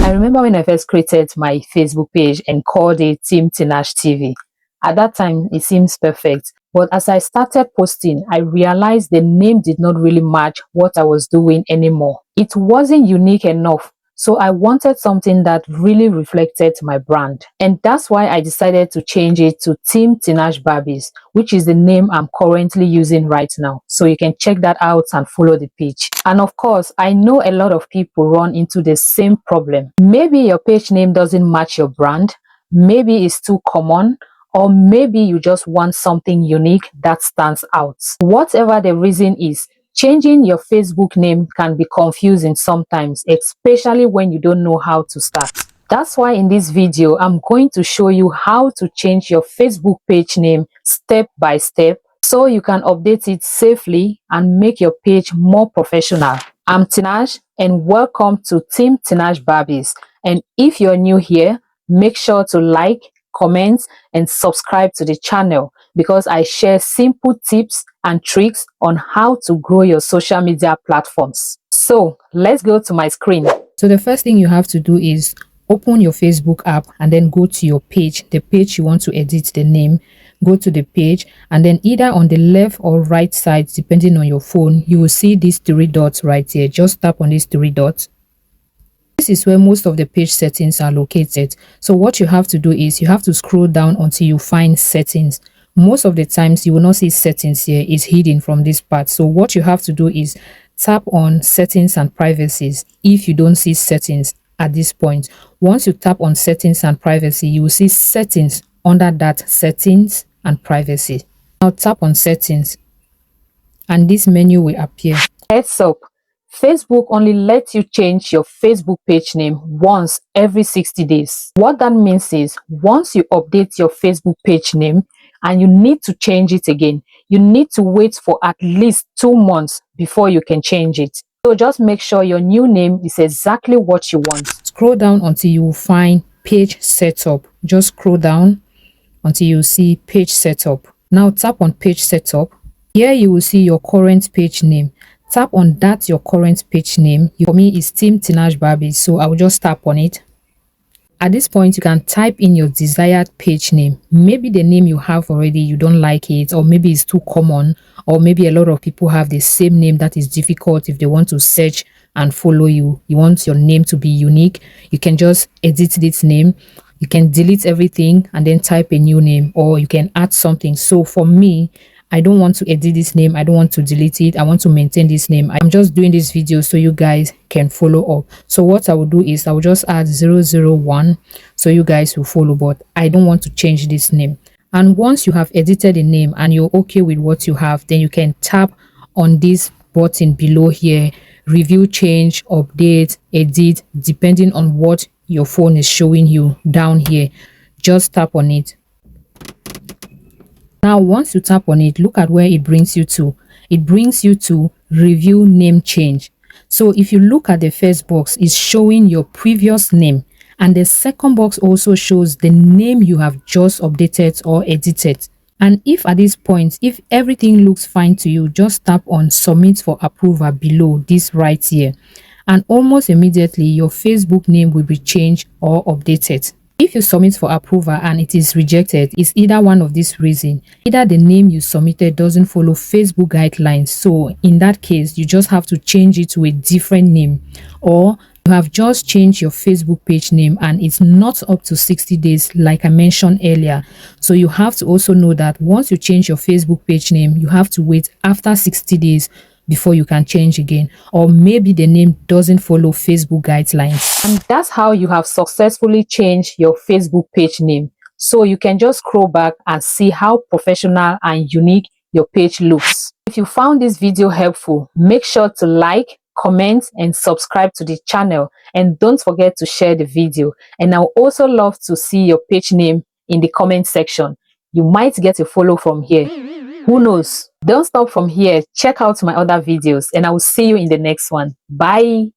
I remember when I first created my Facebook page and called it Team Tinash TV. At that time, it seems perfect. But as I started posting, I realized the name did not really match what I was doing anymore. It wasn't unique enough. So I wanted something that really reflected my brand. And that's why I decided to change it to Team Tinash Barbies, which is the name I'm currently using right now. So you can check that out and follow the page. And of course, I know a lot of people run into the same problem. Maybe your page name doesn't match your brand. Maybe it's too common. Or maybe you just want something unique that stands out. Whatever the reason is, changing your Facebook name can be confusing sometimes, especially when you don't know how to start. That's why in this video, I'm going to show you how to change your Facebook page name step by step so you can update it safely and make your page more professional. I'm Tinash and welcome to Team Tinash Barbies. And if you're new here, make sure to like, comment and subscribe to the channel because I share simple tips and tricks on how to grow your social media platforms. So let's go to my screen. So the first thing you have to do is open your Facebook app and then go to your page, the page you want to edit the name. Go to the page and then either on the left or right side, depending on your phone, you will see these three dots right here. Just tap on these three dots. This is where most of the page settings are located. So what you have to do is you have to scroll down until you find settings. Most of the times you will not see settings here. It's hidden from this part. So what you have to do is tap on settings and privacies if you don't see settings at this point. Once you tap on settings and privacy, you will see settings under that settings and privacy. Now tap on settings and this menu will appear. Heads up. Facebook only lets you change your Facebook page name once every 60 days. What that means is once you update your Facebook page name and you need to change it again, you need to wait for at least 2 months before you can change it. So just make sure your new name is exactly what you want. Scroll down until you find page setup. Just scroll down until you see page setup. Now tap on page setup. Here you will see your current page name. Tap on that your current page name. For me is Team Tinash Barbie, so I will just tap on it. At this point you can type in your desired page name. Maybe the name you have already you don't like it, or maybe it's too common, or maybe a lot of people have the same name that is difficult if they want to search and follow you. You want your name to be unique. You can just edit this name. You can delete everything and then type a new name, or you can add something. So for me, I don't want to edit this name. I don't want to delete it. I want to maintain this name. I'm just doing this video so you guys can follow up. So what I will do is I will just add 001 so you guys will follow, but I don't want to change this name. And once you have edited the name and you're okay with what you have, then you can tap on this button below here, review, change, update, edit, depending on what your phone is showing you down here. Just tap on it. Now, once you tap on it, look at where it brings you to. It brings you to review name change. So if you look at the first box, it's showing your previous name. And the second box also shows the name you have just updated or edited. And if at this point, if everything looks fine to you, just tap on submit for approval below this right here. And almost immediately, your Facebook name will be changed or updated. If you submit for approval and it is rejected, it's either one of these reasons. Either the name you submitted doesn't follow Facebook guidelines. So in that case, you just have to change it to a different name. Or you have just changed your Facebook page name and it's not up to 60 days like I mentioned earlier. So you have to also know that once you change your Facebook page name, you have to wait after 60 days before you can change again, or maybe the name doesn't follow Facebook guidelines. And that's how you have successfully changed your Facebook page name. So you can just scroll back and see how professional and unique your page looks. If you found this video helpful, make sure to like, comment and subscribe to the channel, and don't forget to share the video. And I would also love to see your page name in the comment section. You might get a follow from here. Who knows? Don't stop from here. Check out my other videos and I will see you in the next one. Bye.